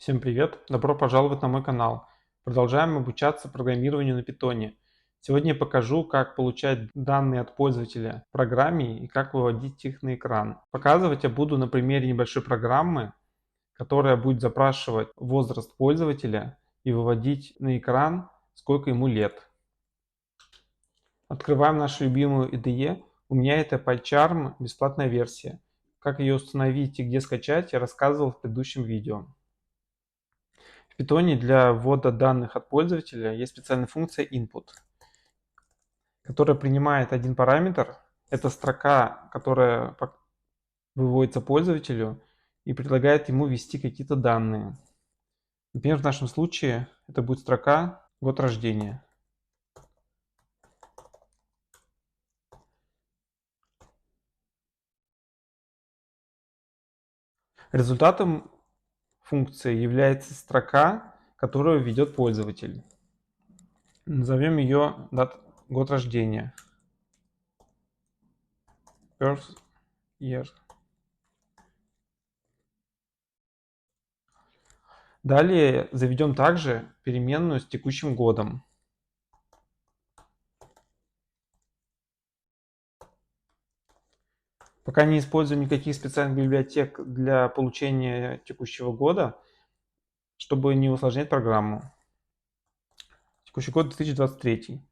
Всем привет! Добро пожаловать на мой канал. Продолжаем обучаться программированию на питоне. Сегодня я покажу, как получать данные от пользователя в программе и как выводить их на экран. Показывать я буду на примере небольшой программы, которая будет запрашивать возраст пользователя и выводить на экран, сколько ему лет. Открываем нашу любимую IDE. У меня это PyCharm, бесплатная версия. Как ее установить и где скачать, я рассказывал в предыдущем видео. В Python для ввода данных от пользователя есть специальная функция input, которая принимает один параметр. Это строка, которая выводится пользователю и предлагает ему ввести какие-то данные. Например, в нашем случае это будет строка год рождения. Результатом функции является строка, которую введет пользователь. Назовем ее год рождения. Birth year. Далее заведем также переменную с текущим годом. Пока не используем никаких специальных библиотек для получения текущего года, чтобы не усложнять программу. Текущий год 2023.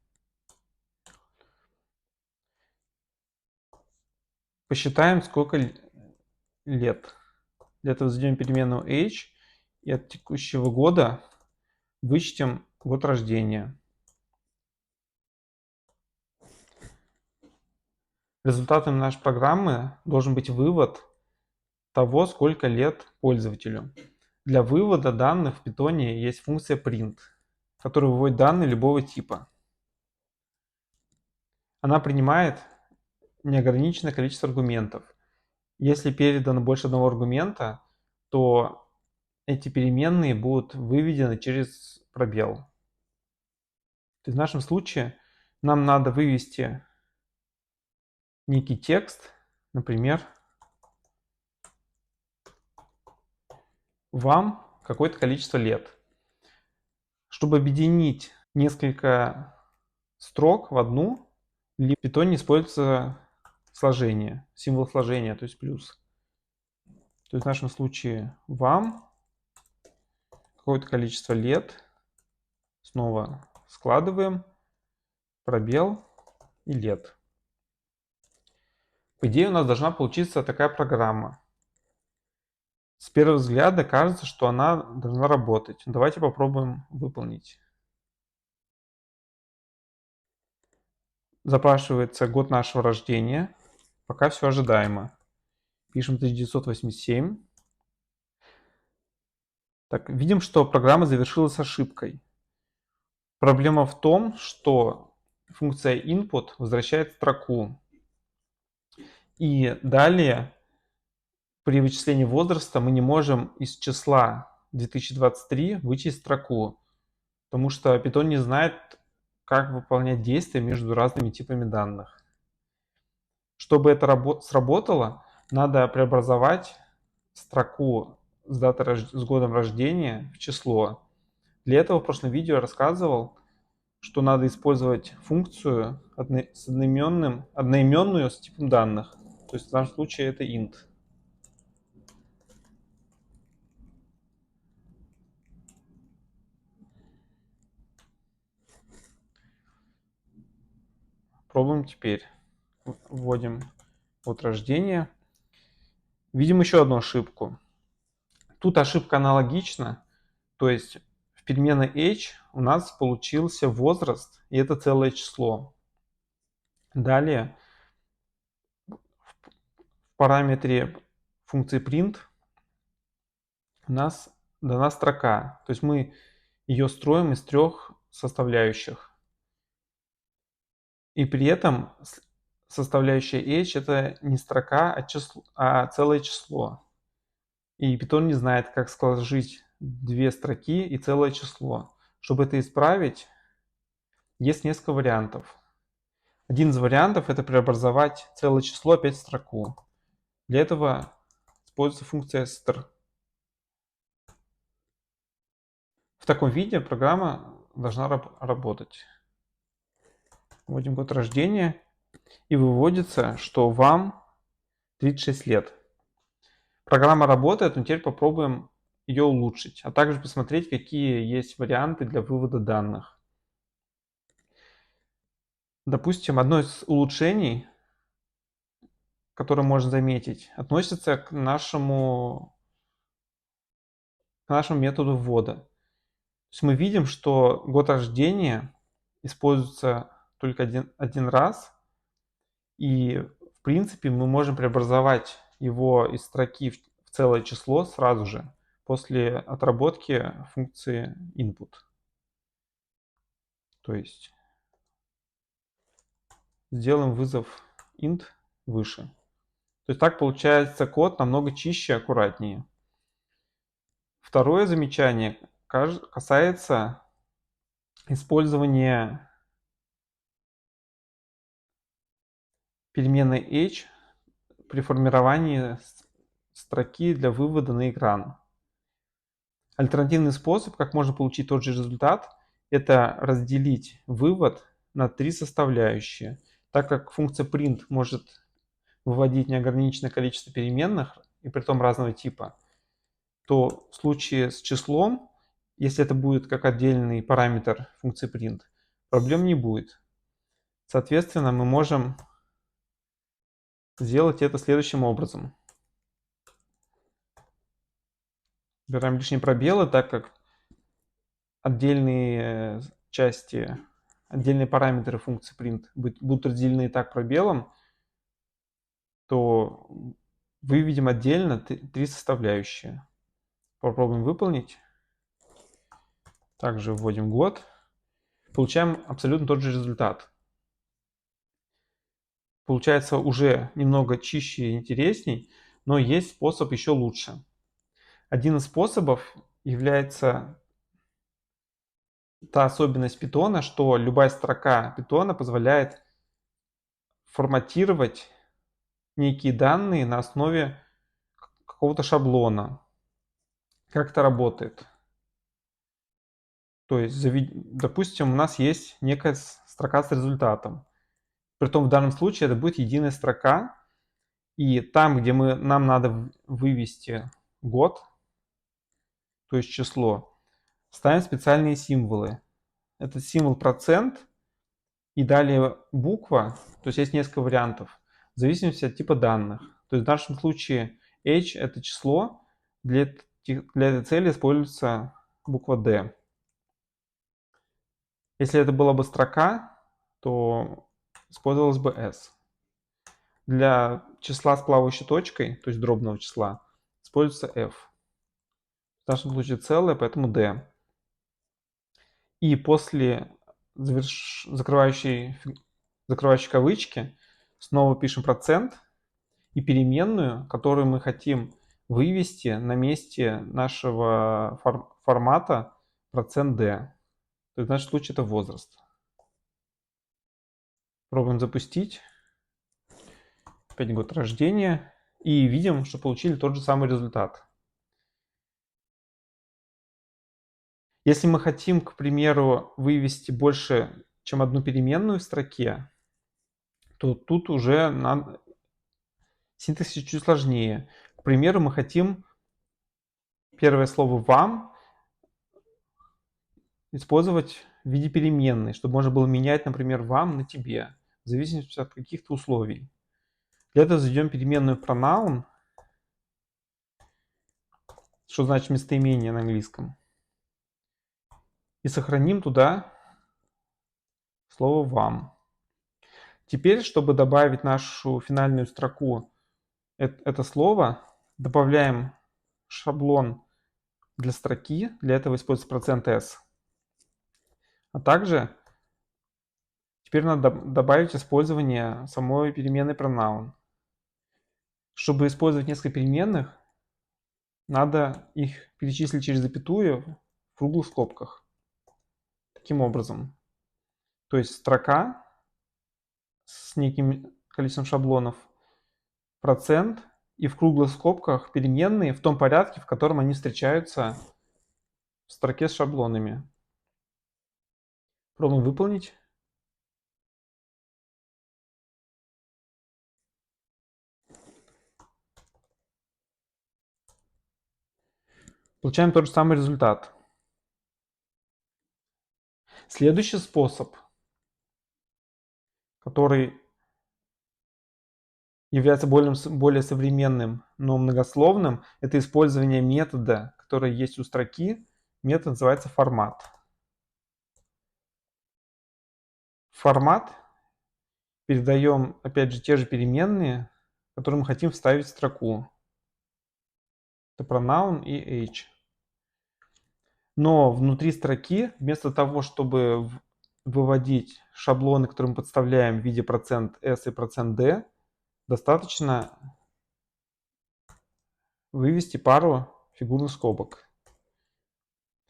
Посчитаем, сколько лет. Для этого зададим переменную age и от текущего года вычтем год рождения. Результатом нашей программы должен быть вывод того, сколько лет пользователю. Для вывода данных в Python есть функция print, которая выводит данные любого типа. Она принимает неограниченное количество аргументов. Если передано больше одного аргумента, то эти переменные будут выведены через пробел. То есть в нашем случае нам надо вывести некий текст, например, вам какое-то количество лет. Чтобы объединить несколько строк в одну, в Python используется сложение, символ сложения, то есть плюс. То есть в нашем случае вам какое-то количество лет, снова складываем, пробел и лет. По идее у нас должна получиться такая программа. С первого взгляда кажется, что она должна работать. Давайте попробуем выполнить. Запрашивается год нашего рождения. Пока все ожидаемо. Пишем 1987. Так, видим, что программа завершилась ошибкой. Проблема в том, что функция input возвращает строку. И далее при вычислении возраста мы не можем из числа 2023 вычесть строку, потому что Python не знает, как выполнять действия между разными типами данных. Чтобы это сработало, надо преобразовать строку с годом рождения в число. Для этого в прошлом видео я рассказывал, что надо использовать функцию одноименную с типом данных. То есть в нашем случае это int. Пробуем теперь. Вводим год рождения. Видим еще одну ошибку. Тут ошибка аналогична. То есть в переменной age у нас получился возраст, и это целое число. Далее в параметре функции print у нас дана строка. То есть мы ее строим из трех составляющих. И при этом составляющая age это не строка, а целое число. И Python не знает, как сложить две строки и целое число. Чтобы это исправить, есть несколько вариантов. Один из вариантов это преобразовать целое число опять в строку. Для этого используется функция str. таком виде программа должна работать. Вводим год рождения, и выводится, что вам 36 лет. Программа работает, но теперь попробуем ее улучшить, а также посмотреть, какие есть варианты для вывода данных. Допустим, одно из улучшений, которое можно заметить, относится к нашему методу ввода. То есть мы видим, что год рождения используется только один раз, и в принципе мы можем преобразовать его из строки в целое число сразу же после отработки функции input. То есть сделаем вызов int выше. То есть так получается код намного чище и аккуратнее. Второе замечание касается использования переменной h при формировании строки для вывода на экран. Альтернативный способ, как можно получить тот же результат, это разделить вывод на 3 составляющие. Так как функция print может выводить неограниченное количество переменных, и при том разного типа, то в случае с числом, если это будет как отдельный параметр функции print, проблем не будет. Соответственно, мы можем сделать это следующим образом. Убираем лишние пробелы, так как отдельные части, отдельные параметры функции print будут разделены так пробелом, то выведем отдельно 3 составляющие. Попробуем выполнить. Также вводим год. Получаем абсолютно тот же результат. Получается уже немного чище и интересней, но есть способ еще лучше. Один из способов является та особенность Python, что любая строка Python позволяет форматировать некие данные на основе какого-то шаблона. Как это работает? То есть, допустим, у нас есть некая строка с результатом. Притом в данном случае это будет единая строка. И там, где нам надо вывести год, то есть число, ставим специальные символы. Это символ процент и далее буква, то есть есть несколько вариантов, в зависимости от типа данных. То есть в нашем случае h это число, для этой цели используется буква D. Если это была бы строка, то использовалась бы S. Для числа с плавающей точкой, то есть дробного числа, используется F. В нашем случае целое, поэтому D. И после закрывающей кавычки снова пишем процент и переменную, которую мы хотим вывести на месте нашего формата процент %d. То есть в нашем случае это возраст. Пробуем запустить. Опять год рождения. И видим, что получили тот же самый результат. Если мы хотим, к примеру, вывести больше, чем одну переменную в строке, то тут уже синтаксис чуть сложнее. К примеру, мы хотим первое слово «вам» использовать в виде переменной, чтобы можно было менять, например, «вам» на «тебе», в зависимости от каких-то условий. Для этого заведем переменную pronoun, что значит местоимение на английском, и сохраним туда слово «вам». Теперь, чтобы добавить нашу финальную строку это слово, добавляем шаблон для строки, для этого используется %s. А также теперь надо добавить использование самой переменной pronoun. Чтобы использовать несколько переменных, надо их перечислить через запятую в круглых скобках. Таким образом. То есть строка с неким количеством шаблонов, процент и в круглых скобках переменные в том порядке, в котором они встречаются в строке с шаблонами. Пробуем выполнить. Получаем тот же самый результат. Следующий способ, который является более современным, но многословным, это использование метода, который есть у строки. Метод называется формат. Формат передаем, опять же, те же переменные, которые мы хотим вставить в строку. Это pronoun и age. Но внутри строки, вместо того, чтобы выводить шаблоны, которые мы подставляем в виде %s и %d, достаточно вывести пару фигурных скобок.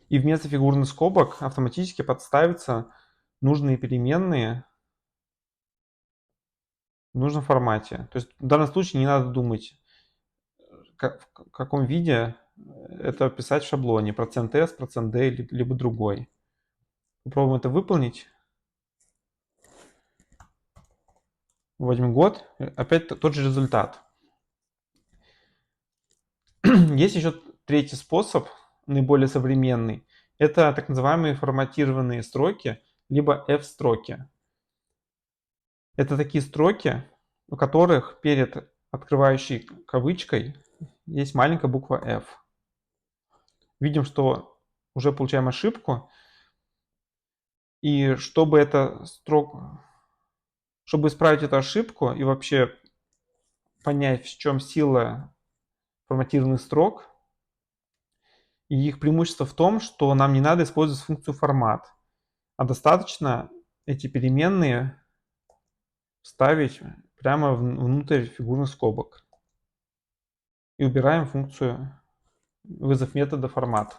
И вместо фигурных скобок автоматически подставятся нужные переменные в нужном формате. То есть в данном случае не надо думать, в каком виде это писать в шаблоне. %s, %d, либо другой. Попробуем это выполнить. Вводим год. Опять тот же результат. Есть еще третий способ, наиболее современный. Это так называемые форматированные строки, либо F-строки. Это такие строки, у которых перед открывающей кавычкой есть маленькая буква F. Видим, что уже получаем ошибку. И чтобы исправить эту ошибку и вообще понять, в чем сила форматированных строк, и их преимущество в том, что нам не надо использовать функцию формат, а достаточно эти переменные вставить прямо внутрь фигурных скобок. И убираем функцию вызов метода формат.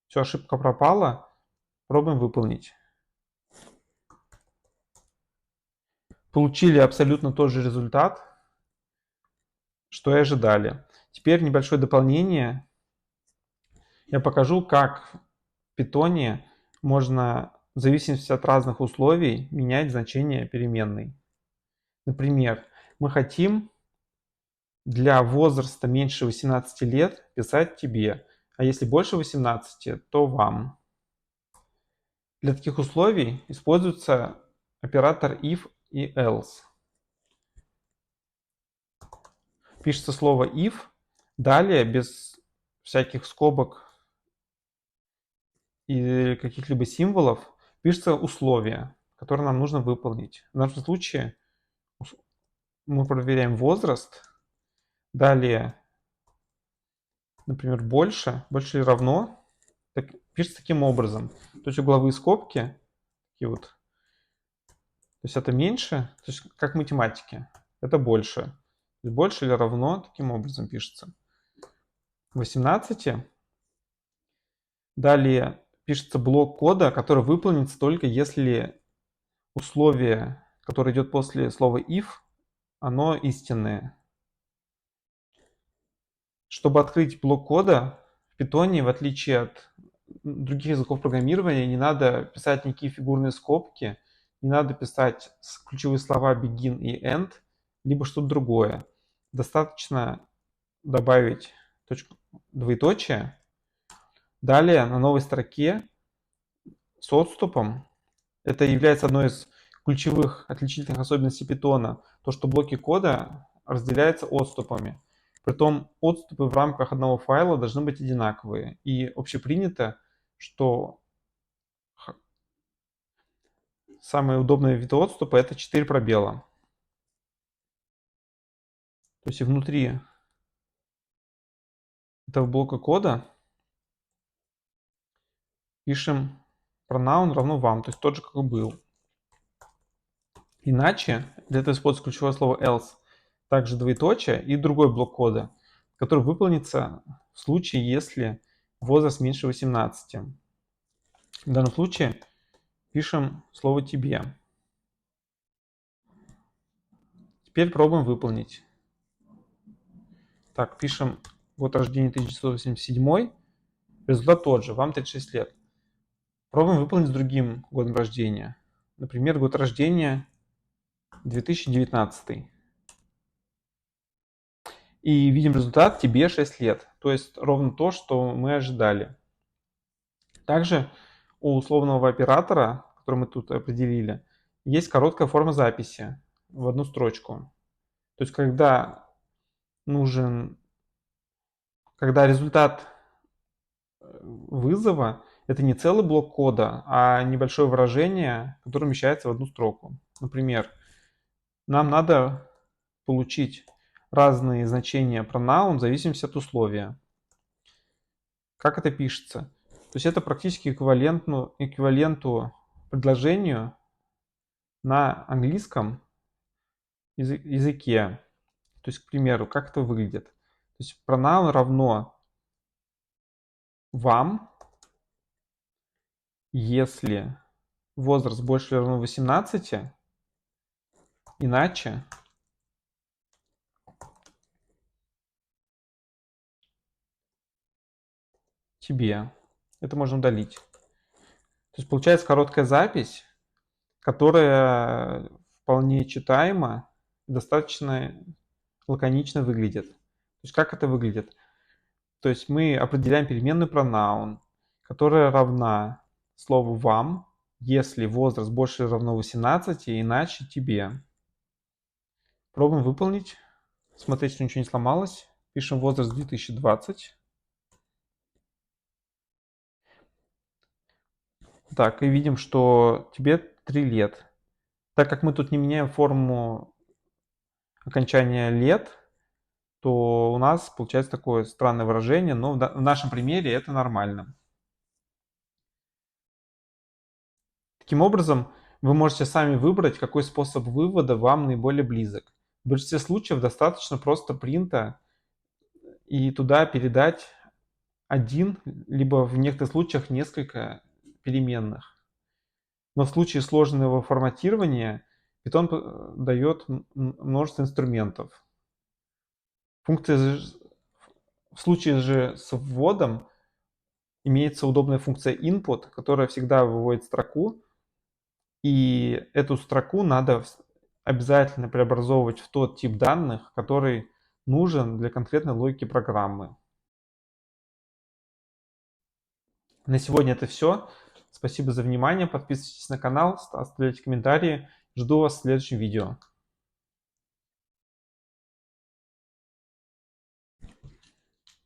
Все, ошибка пропала. Пробуем выполнить. Получили абсолютно тот же результат, что и ожидали. Теперь небольшое дополнение. Я покажу, как в Python можно в зависимости от разных условий менять значение переменной. Например, мы хотим для возраста меньше 18 лет писать тебе, а если больше 18, то вам. Для таких условий используется оператор if и else. Пишется слово if, далее без всяких скобок и каких-либо символов пишется условие, которое нам нужно выполнить. В нашем случае мы проверяем возраст, далее, например, больше или равно, пишется таким образом. То есть угловые скобки, такие вот, то есть это меньше, то есть как в математике, это больше. То есть больше или равно, таким образом пишется. 18. Далее пишется блок кода, который выполнится только если условие, которое идет после слова if, оно истинное. Чтобы открыть блок кода в Python, в отличие от других языков программирования, не надо писать никакие фигурные скобки, не надо писать ключевые слова begin и end, либо что-то другое. Достаточно добавить двоеточие. Далее на новой строке с отступом. Это является одной из ключевых отличительных особенностей Python, то, что блоки кода разделяются отступами. Притом отступы в рамках одного файла должны быть одинаковые. И общепринято, что самый удобный вид отступа это 4 пробела. То есть и внутри этого блока кода пишем pronoun равно вам, то есть тот же, как и был. Иначе для этого используется ключевое слово else, также двоеточие и другой блок кода, который выполнится в случае, если возраст меньше 18. В данном случае пишем слово тебе. Теперь пробуем выполнить. Так, пишем год рождения 1987. Результат тот же, вам 36 лет. Пробуем выполнить с другим годом рождения. Например, год рождения 2019. И видим результат, тебе 6 лет. То есть ровно то, что мы ожидали. Также у условного оператора, который мы тут определили, есть короткая форма записи в одну строчку. То есть когда результат вызова — это не целый блок кода, а небольшое выражение, которое умещается в одну строку. Например, нам надо получить разные значения pronoun в зависимости от условия. Как это пишется? То есть это практически эквиваленту предложению на английском языке. То есть, к примеру, как это выглядит? То есть pronoun равно вам, если возраст больше или равно 18, иначе тебе. Это можно удалить. То есть получается короткая запись, которая вполне читаема, достаточно лаконично выглядит. То есть как это выглядит? То есть мы определяем переменную pronoun, которая равна слову вам, если возраст больше или равно 18, иначе тебе. Пробуем выполнить. Смотреть, что ничего не сломалось. Пишем возраст 2020. Так, и видим, что тебе 3 лет. Так как мы тут не меняем форму окончания лет, то у нас получается такое странное выражение, но в нашем примере это нормально. Таким образом, вы можете сами выбрать, какой способ вывода вам наиболее близок. В большинстве случаев достаточно просто принта и туда передать один, либо в некоторых случаях несколько переменных. Но в случае сложного форматирования Python дает множество инструментов. В случае же с вводом имеется удобная функция input, которая всегда выводит строку, и эту строку надо обязательно преобразовывать в тот тип данных, который нужен для конкретной логики программы. На сегодня это все. Спасибо за внимание. Подписывайтесь на канал, оставляйте комментарии. Жду вас в следующем видео.